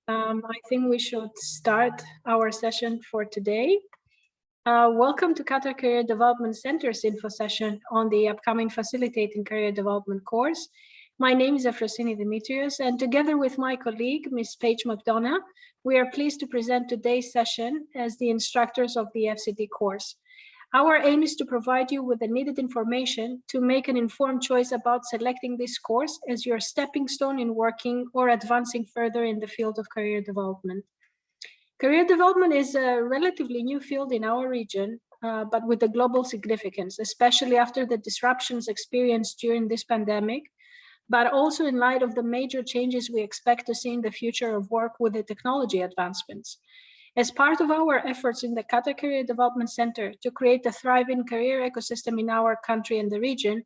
I think we should start our session for today. Welcome to Qatar Career Development Center's info session on the upcoming Facilitating Career Development course. My name is Effrosyni and together with my colleague, Ms. Paige McDonough, we are pleased to present today's session as the instructors of the FCD course. Our aim is to provide you with the needed information to make an informed choice about selecting this course as your stepping stone in working or advancing further in the field of career development. Career development is a relatively new field in our region, but with a global significance, especially after the disruptions experienced during this pandemic, but also in light of the major changes we expect to see in the future of work with the technology advancements. As part of our efforts in the Qatar Career Development Center to create a thriving career ecosystem in our country and the region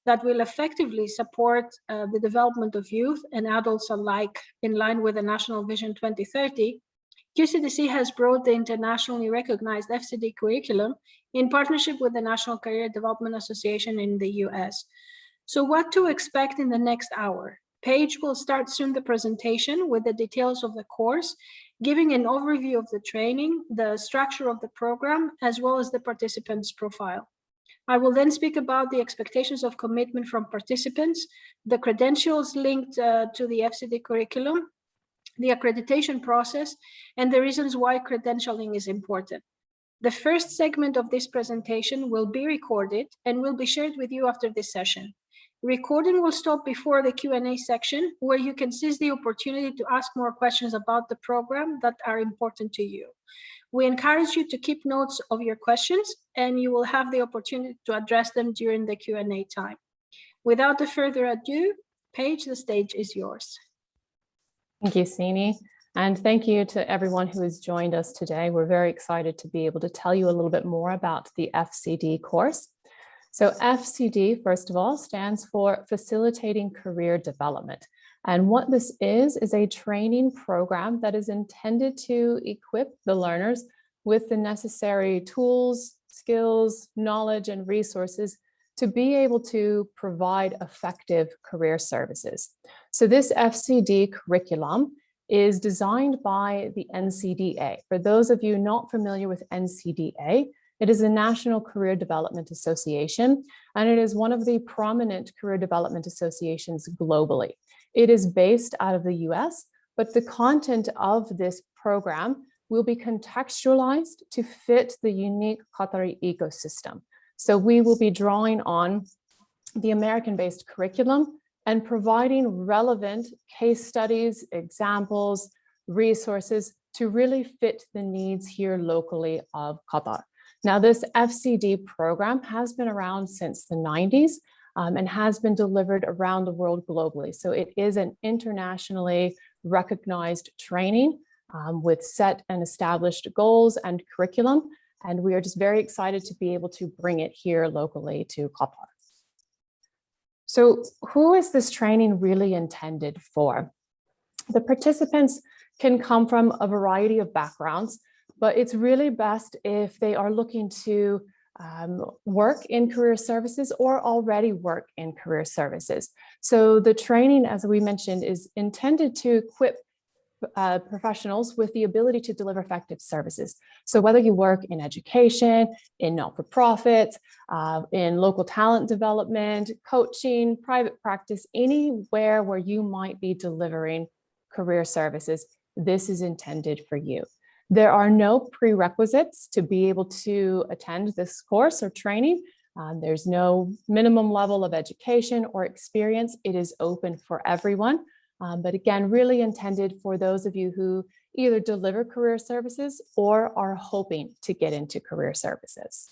that will effectively support the development of youth and adults alike in line with the National Vision 2030, QCDC has brought the internationally recognized FCD curriculum in partnership with the National Career Development Association in the US. So what to expect in the next hour? Paige will start soon the presentation with the details of the course, giving an overview of the training, the structure of the program, as well as the participants' profile. I will then speak about the expectations of commitment from participants, the credentials linked to the FCD curriculum, the accreditation process, and the reasons why credentialing is important. The first segment of this presentation will be recorded and will be shared with you after this session. Recording will stop before the Q&A section, where you can seize the opportunity to ask more questions about the program that are important to you. We encourage you to keep notes of your questions, and you will have the opportunity to address them during the Q&A time. Without further ado, Paige, the stage is yours. Thank you, Sini. And thank you to everyone who has joined us today. We're very excited to be able to tell you a little bit more about the FCD course. So FCD, first of all, stands for Facilitating Career Development. And what this is a training program that is intended to equip the learners with the necessary tools, skills, knowledge, and resources to be able to provide effective career services. So this FCD curriculum is designed by the NCDA. For those of you not familiar with NCDA, it is the National Career Development Association, and it is one of the prominent career development associations globally. It is based out of the US, but the content of this program will be contextualized to fit the unique Qatari ecosystem. So we will be drawing on the American-based curriculum and providing relevant case studies, examples, resources to really fit the needs here locally of Qatar. Now, this FCD program has been around since the 90s and has been delivered around the world globally. So it is an internationally recognized training with set and established goals and curriculum. And we are just very excited to be able to bring it here locally to Qatar. So who is this training really intended for? The participants can come from a variety of backgrounds, but it's really best if they are looking to work in career services or already work in career services. So the training, as we mentioned, is intended to equip professionals with the ability to deliver effective services. So whether you work in education, in not-for-profit, in local talent development, coaching, private practice, anywhere where you might be delivering career services, this is intended for you. There are no prerequisites to be able to attend this course or training. There's no minimum level of education or experience. It is open for everyone. But again, really intended for those of you who either deliver career services or are hoping to get into career services.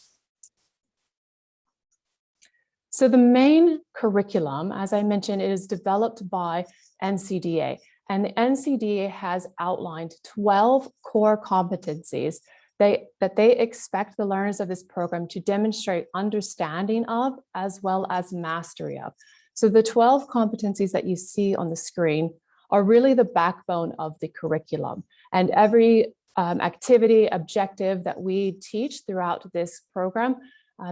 So the main curriculum, as I mentioned, is developed by NCDA. And the NCDA has outlined 12 core competencies that they expect the learners of this program to demonstrate understanding of, as well as mastery of. So the 12 competencies that you see on the screen are really the backbone of the curriculum. And every activity, objective that we teach throughout this program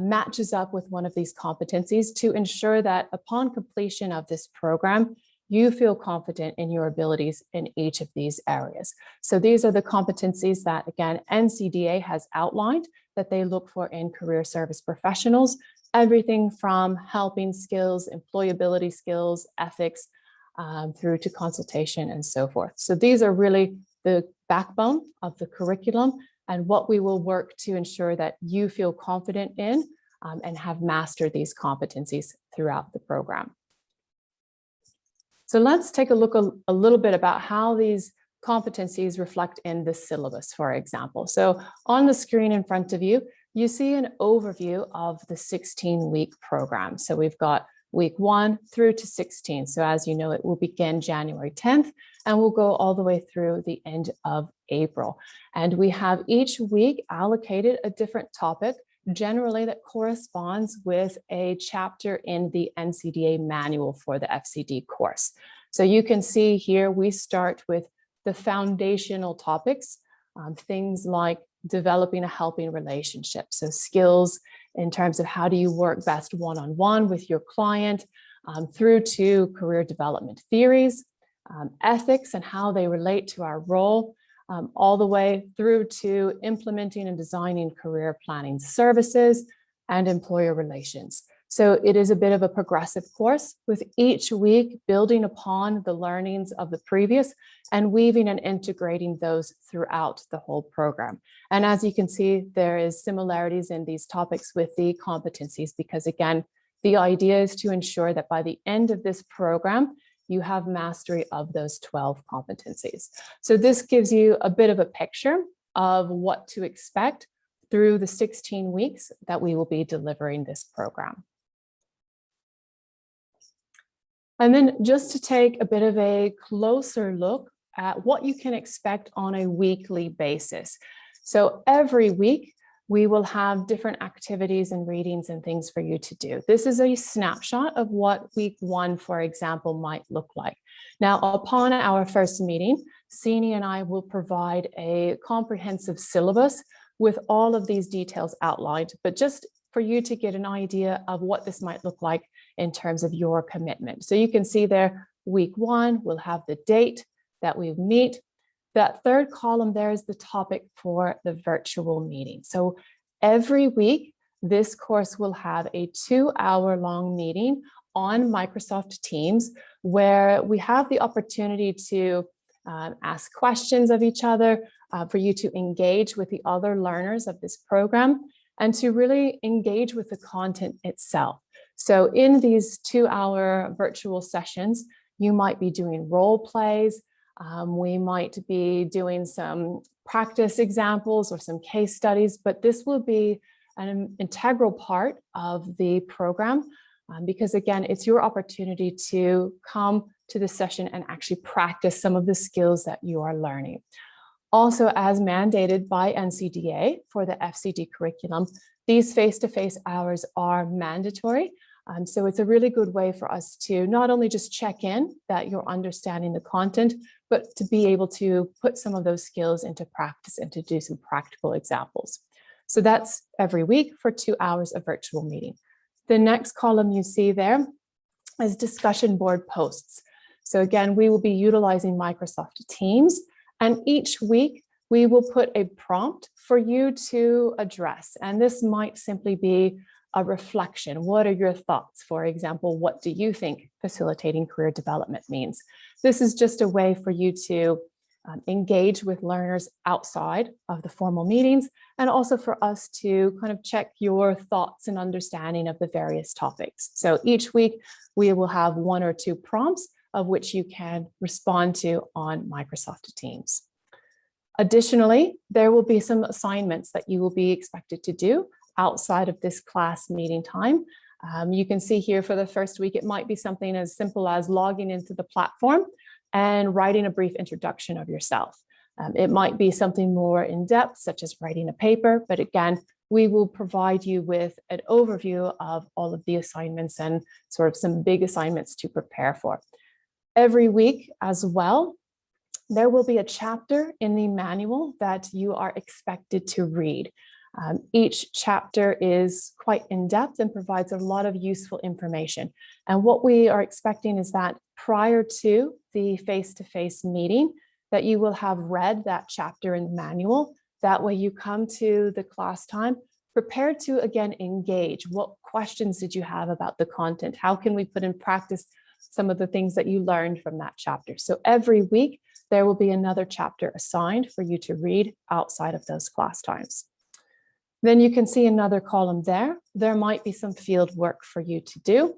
matches up with one of these competencies to ensure that upon completion of this program, you feel confident in your abilities in each of these areas. So these are the competencies that, again, NCDA has outlined that they look for in career service professionals, everything from helping skills, employability skills, ethics, through to consultation and so forth. So these are really the backbone of the curriculum and what we will work to ensure that you feel confident in and have mastered these competencies throughout the program. So let's take a look a little bit about how these competencies reflect in the syllabus, for example. So on the screen in front of you, you see an overview of the 16-week program. So we've got week 1 through to 16. So as you know, it will begin January 10th and will go all the way through the end of April. And we have each week allocated a different topic, generally that corresponds with a chapter in the NCDA manual for the FCD course. So you can see here, we start with the foundational topics, things like developing a helping relationship. So skills in terms of how do you work best one-on-one with your client, through to career development theories, ethics and how they relate to our role, all the way through to implementing and designing career planning services and employer relations. So it is a bit of a progressive course, with each week building upon the learnings of the previous and weaving and integrating those throughout the whole program. And as you can see, there is similarities in these topics with the competencies, because again, the idea is to ensure that by the end of this program, you have mastery of those 12 competencies. So this gives you a bit of a picture of what to expect through the 16 weeks that we will be delivering this program. And then just to take a bit of a closer look at what you can expect on a weekly basis. So every week, we will have different activities and readings and things for you to do. This is a snapshot of what week 1, for example, might look like. Now, upon our first meeting, Syllabus and I will provide a comprehensive syllabus with all of these details outlined, but just for you to get an idea of what this might look like in terms of your commitment. So you can see there, week 1, we'll have the date that we meet. That third column there is the topic for the virtual meeting. So every week, this course will have a 2-hour-long meeting on Microsoft Teams, where we have the opportunity to ask questions of each other, for you to engage with the other learners of this program, and to really engage with the content itself. So in these 2-hour virtual sessions, you might be doing role plays, we might be doing some practice examples or some case studies, but this will be an integral part of the program because again, it's your opportunity to come to the session and actually practice some of the skills that you are learning. Also, as mandated by NCDA for the FCD curriculum, these face-to-face hours are mandatory. So it's a really good way for us to not only just check in that you're understanding the content, but to be able to put some of those skills into practice and to do some practical examples. So that's every week for 2 hours of virtual meeting. The next column you see there is discussion board posts. So again, we will be utilizing Microsoft Teams, and each week we will put a prompt for you to address. And this might simply be a reflection. What are your thoughts? For example, what do you think facilitating career development means? This is just a way for you to engage with learners outside of the formal meetings, and also for us to kind of check your thoughts and understanding of the various topics. So each week we will have 1 or 2 prompts of which you can respond to on Microsoft Teams. Additionally, there will be some assignments that you will be expected to do outside of this class meeting time. You can see here for the first week, it might be something as simple as logging into the platform and writing a brief introduction of yourself. It might be something more in depth, such as writing a paper, but again, we will provide you with an overview of all of the assignments and sort of some big assignments to prepare for. Every week as well, there will be a chapter in the manual that you are expected to read. Each chapter is quite in-depth and provides a lot of useful information. And what we are expecting is that prior to the face-to-face meeting, that you will have read that chapter in the manual. That way you come to the class time prepared to, again, engage. What questions did you have about the content? How can we put in practice some of the things that you learned from that chapter? So every week, there will be another chapter assigned for you to read outside of those class times. Then you can see another column there. There might be some field work for you to do.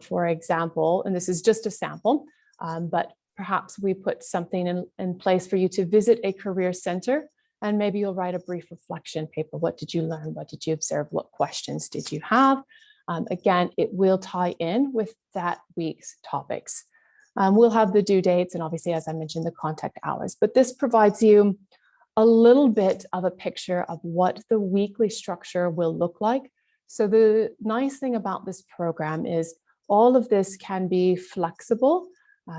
For example, and this is just a sample, but perhaps we put something in place for you to visit a career center, and maybe you'll write a brief reflection paper. What did you learn? What did you observe? What questions did you have? Again, it will tie in with that week's topics. We'll have the due dates and obviously, as I mentioned, the contact hours, but this provides you a little bit of a picture of what the weekly structure will look like. So the nice thing about this program is all of this can be flexible.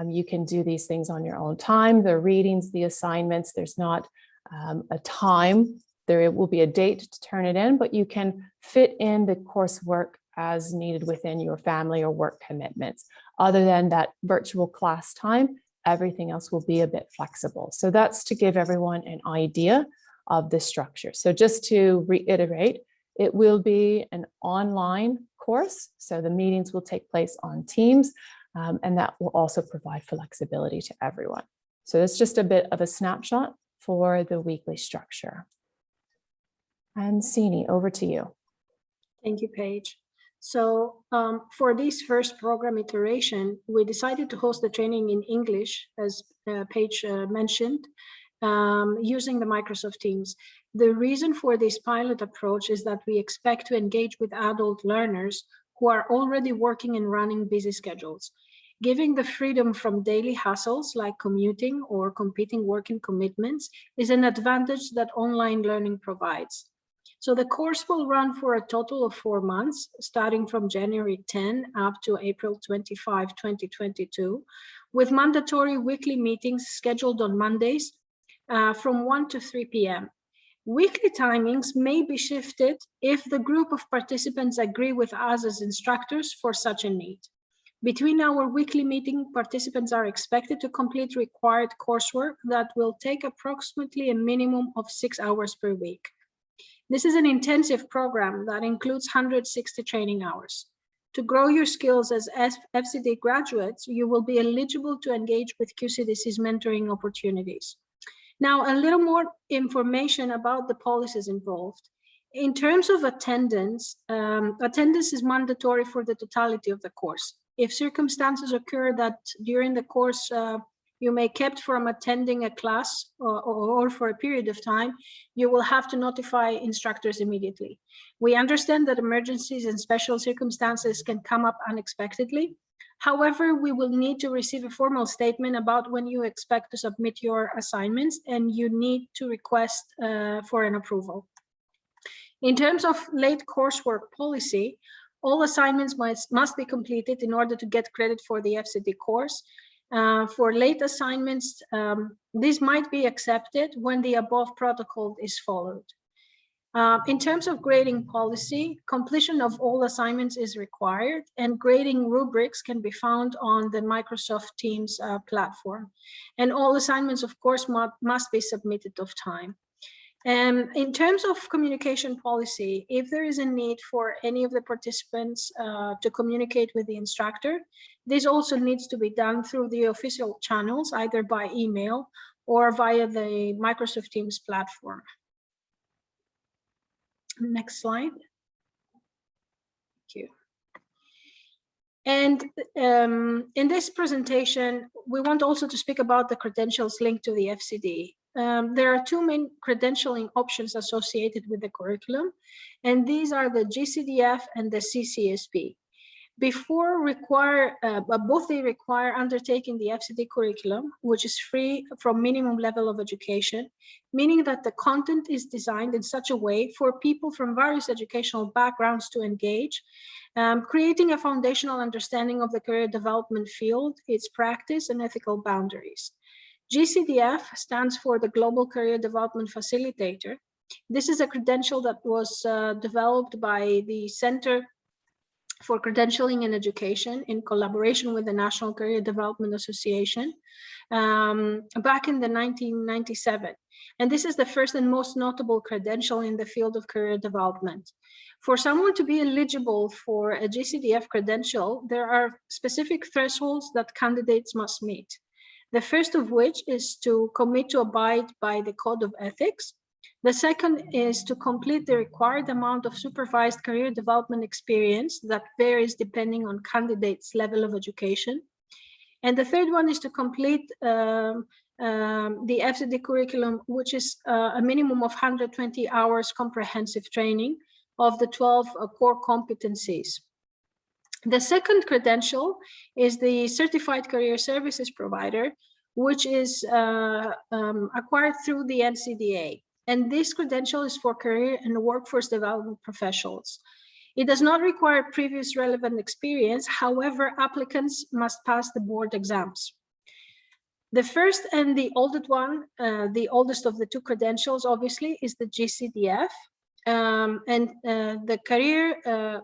You can do these things on your own time, the readings, the assignments. There's not a time. There will be a date to turn it in, but you can fit in the coursework as needed within your family or work commitments. Other than that virtual class time, everything else will be a bit flexible. So that's to give everyone an idea of the structure. So just to reiterate, it will be an online course. So the meetings will take place on Teams, and that will also provide flexibility to everyone. So it's just a bit of a snapshot for the weekly structure. And Sini, over to you. Thank you, Paige. So for this first program iteration, we decided to host the training in English, as Paige mentioned, using the Microsoft Teams. The reason for this pilot approach is that we expect to engage with adult learners who are already working and running busy schedules. Giving the freedom from daily hassles like commuting or competing working commitments is an advantage that online learning provides. So the course will run for a total of 4 months, starting from January 10 up to April 25, 2022, with mandatory weekly meetings scheduled on Mondays from 1 to 3 p.m. Weekly timings may be shifted if the group of participants agree with us as instructors for such a need. Between our weekly meeting, participants are expected to complete required coursework that will take approximately a minimum of 6 hours per week. This is an intensive program that includes 160 training hours. To grow your skills as FCD graduates, you will be eligible to engage with QCDC's mentoring opportunities. Now, a little more information about the policies involved. In terms of attendance, attendance is mandatory for the totality of the course. If circumstances occur that during the course you may be kept from attending a class or for a period of time, you will have to notify instructors immediately. We understand that emergencies and special circumstances can come up unexpectedly. However, we will need to receive a formal statement about when you expect to submit your assignments, and you need to request for an approval. In terms of late coursework policy, all assignments must be completed in order to get credit for the FCD course. For late assignments, this might be accepted when the above protocol is followed. In terms of grading policy, completion of all assignments is required, and grading rubrics can be found on the Microsoft Teams platform. And all assignments, of course, must be submitted on time. In terms of communication policy, if there is a need for any of the participants to communicate with the instructor, this also needs to be done through the official channels, either by email or via the Microsoft Teams platform. Next slide. Thank you. And in this presentation, we want also to speak about the credentials linked to the FCD. There are two main credentialing options associated with the curriculum, and these are the GCDF and the CCSP. Both they require undertaking the FCD curriculum, which is free from minimum level of education, meaning that the content is designed in such a way for people from various educational backgrounds to engage, creating a foundational understanding of the career development field, its practice, and ethical boundaries. GCDF stands for the Global Career Development Facilitator, This is a credential that was developed by the Center for Credentialing and Education in collaboration with the National Career Development Association back in the 1997. And this is the first and most notable credential in the field of career development. For someone to be eligible for a GCDF credential, there are specific thresholds that candidates must meet. The first of which is to commit to abide by the Code of Ethics. The second is to complete the required amount of supervised career development experience that varies depending on candidates' level of education. And the third one is to complete the FCD curriculum, which is a minimum of 120 hours comprehensive training of the 12 core competencies. The second credential is the Certified Career Services Provider, which is acquired through the NCDA. And this credential is for career and workforce development professionals. It does not require previous relevant experience. However, applicants must pass the board exams. The first and the oldest one, the oldest of the two credentials, obviously, is the GCDF.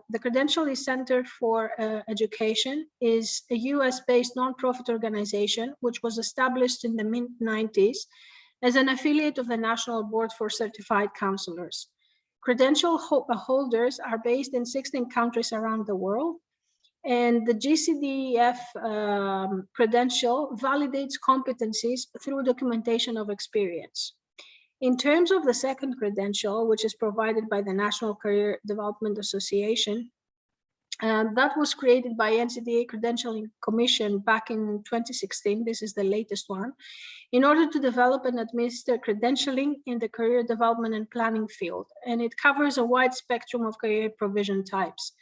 The credential is Center for Education, is a US-based nonprofit organization which was established in the mid-90s as an affiliate of the National Board for Certified Counselors. Credential holders are based in 16 countries around the world, and the GCDF credential validates competencies through documentation of experience. In terms of the second credential, which is provided by the National Career Development Association, that was created by NCDA Credentialing Commission back in 2016. This is the latest one, in order to develop and administer credentialing in the career development and planning field. And it covers a wide spectrum of career provision types.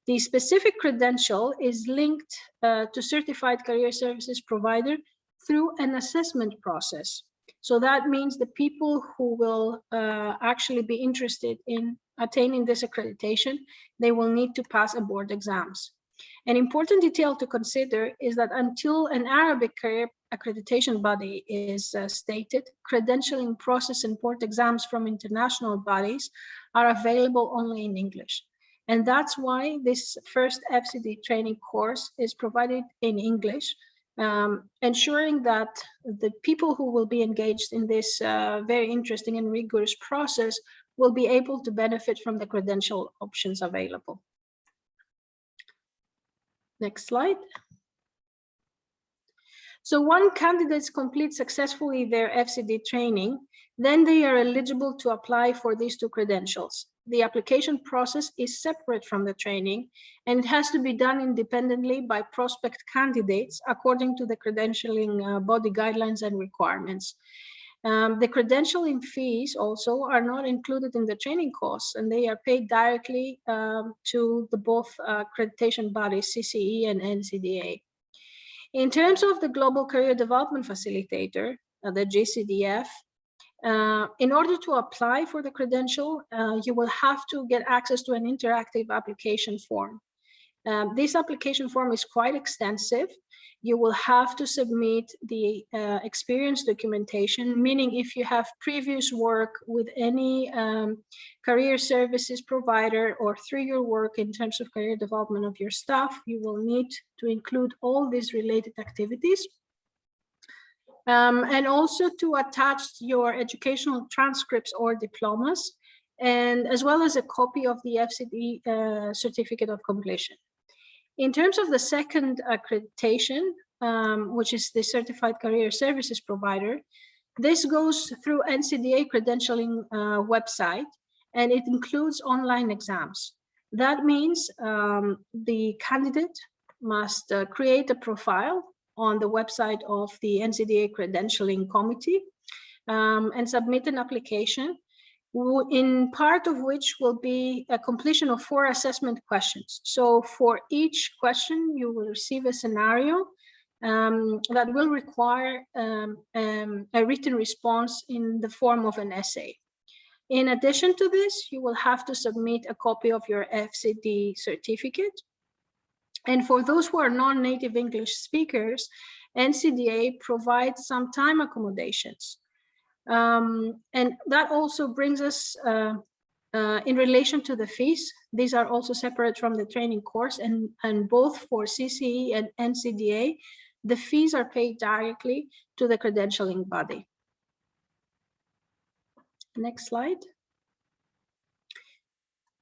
The specific credential is linked to Certified Career Services Provider through an assessment process. So that means the people who will actually be interested in attaining this accreditation, they will need to pass a board exams. An important detail to consider is that until an Arabic career accreditation body is stated, credentialing process and board exams from international bodies are available only in English. And that's why this first FCD training course is provided in English, ensuring that the people who will be engaged in this very interesting and rigorous process will be able to benefit from the credential options available. Next slide. So once candidates complete successfully their FCD training, then they are eligible to apply for these two credentials. The application process is separate from the training, and it has to be done independently by prospect candidates according to the credentialing body guidelines and requirements. The credentialing fees also are not included in the training costs, and they are paid directly to the both accreditation bodies, CCE and NCDA. In terms of the Global Career Development Facilitator, the GCDF, in order to apply for the credential, you will have to get access to an interactive application form. This application form is quite extensive. You will have to submit the experience documentation, meaning if you have previous work with any career services provider or through your work in terms of career development of your staff, you will need to include all these related activities. And also to attach your educational transcripts or diplomas, and as well as a copy of the FCD certificate of completion. In terms of the second accreditation, which is the Certified Career Services Provider, this goes through NCDA credentialing website, and it includes online exams. That means the candidate must create a profile on the website of the NCDA Credentialing Committee and submit an application, in part of which will be a completion of 4 assessment questions. So for each question, you will receive a scenario that will require a written response in the form of an essay. In addition to this, you will have to submit a copy of your FCD certificate. And for those who are non-native English speakers, NCDA provides some time accommodations. And that also brings us in relation to the fees. These are also separate from the training course, and both for CCE and NCDA, the fees are paid directly to the credentialing body. Next slide.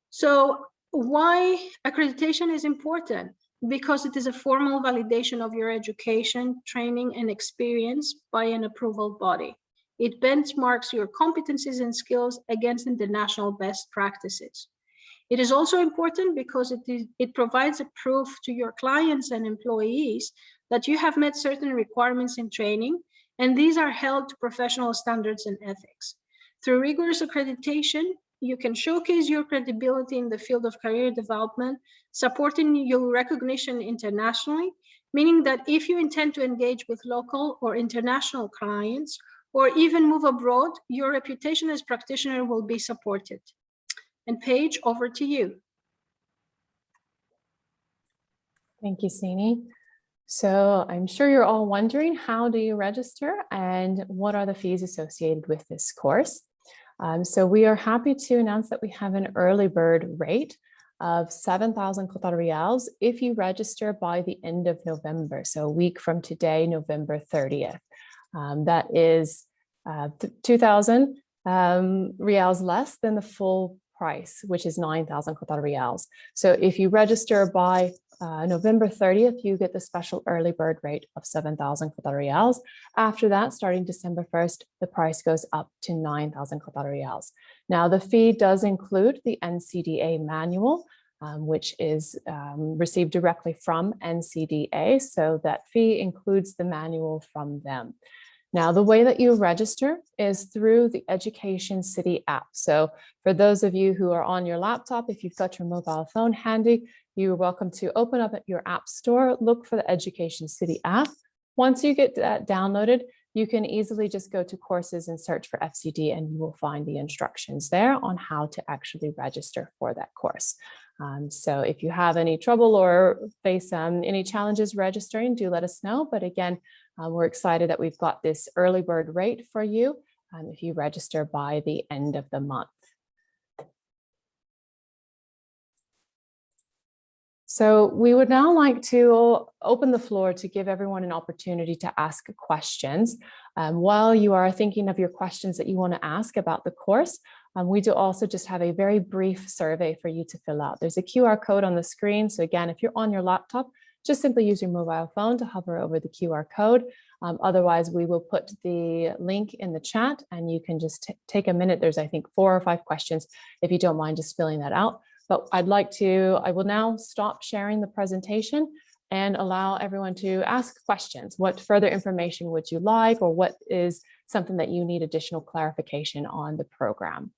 So why accreditation is important? Because it is a formal validation of your education, training, and experience by an approval body. It benchmarks your competencies and skills against international best practices. It is also important because it provides a proof to your clients and employees that you have met certain requirements in training, and these are held to professional standards and ethics. Through rigorous accreditation, you can showcase your credibility in the field of career development, supporting your recognition internationally, meaning that if you intend to engage with local or international clients, or even move abroad, your reputation as practitioner will be supported. And Paige, over to you. Thank you, Sini. So I'm sure you're all wondering, how do you register and what are the fees associated with this course? So we are happy to announce that we have an early bird rate of 7,000 Qatar riyals if you register by the end of November. So a week from today, November 30th. That is 2,000 riyals less than the full price, which is 9,000 Qatar riyals. So if you register by November 30th, you get the special early bird rate of 7,000 Qatar riyals. After that, starting December 1st, the price goes up to 9,000 Qatar riyals. Now, the fee does include the NCDA manual, which is received directly from NCDA. So that fee includes the manual from them. Now, the way that you register is through the Education City app. So for those of you who are on your laptop, if you've got your mobile phone handy, you're welcome to open up at your app store, look for the Education City app. Once you get that downloaded, you can easily just go to courses and search for FCD, and you will find the instructions there on how to actually register for that course. So if you have any trouble or face any challenges registering, do let us know. But again, we're excited that we've got this early bird rate for you if you register by the end of the month. So we would now like to open the floor to give everyone an opportunity to ask questions. While you are thinking of your questions that you want to ask about the course, we do also just have a very brief survey for you to fill out. There's a QR code on the screen. So again, if you're on your laptop, just simply use your mobile phone to hover over the QR code. Otherwise, we will put the link in the chat and you can just take a minute. There's, I think, 4 or 5 questions, if you don't mind just filling that out. But I will now stop sharing the presentation and allow everyone to ask questions. What further information would you like, or what is something that you need additional clarification on the program?